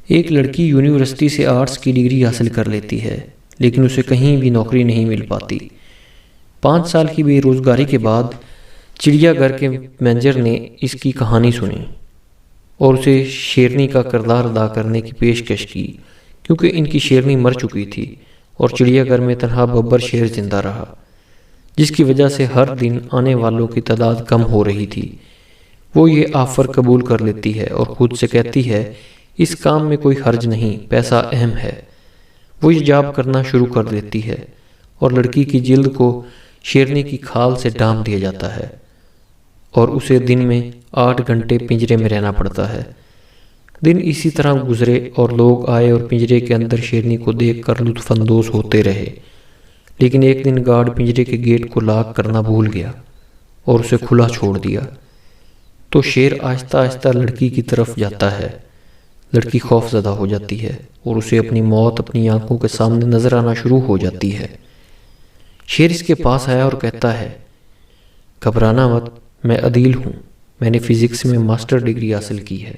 ایک لڑکی یونیورسٹی سے آرٹس کی ڈگری حاصل کر لیتی ہے لیکن اسے کہیں بھی نوکری نہیں مل پاتی۔ 5 سال کی بے روزگاری کے بعد چڑیا گھر کے مینیجر نے اس کی کہانی سنی اور اسے شیرنی کا کردار ادا کرنے کی پیشکش کی، کیونکہ ان کی شیرنی مر چکی تھی اور چڑیا گھر میں تنہا ببر شیر زندہ رہا، جس کی وجہ سے ہر دن آنے والوں کی تعداد کم ہو رہی تھی۔ وہ یہ آفر قبول کر لیتی ہے اور خود سے کہتی ہے اس کام میں کوئی حرج نہیں، پیسہ اہم ہے۔ وہ یہ جاب کرنا شروع کر دیتی ہے اور لڑکی کی جلد کو شیرنی کی کھال سے ڈھانپ دیا جاتا ہے اور اسے دن میں 8 گھنٹے پنجرے میں رہنا پڑتا ہے۔ دن اسی طرح گزرے اور لوگ آئے اور پنجرے کے اندر شیرنی کو دیکھ کر لطف اندوز ہوتے رہے، لیکن ایک دن گارڈ پنجرے کے گیٹ کو لاک کرنا بھول گیا اور اسے کھلا چھوڑ دیا۔ تو شیر آہستہ آہستہ لڑکی کی طرف جاتا ہے۔ لڑکی خوف زدہ ہو جاتی ہے اور اسے اپنی موت اپنی آنکھوں کے سامنے نظر آنا شروع ہو جاتی ہے۔ شیر اس کے پاس آیا اور کہتا ہے گھبرانا مت، میں عدیل ہوں، میں نے فزکس میں ماسٹر ڈگری حاصل کی ہے۔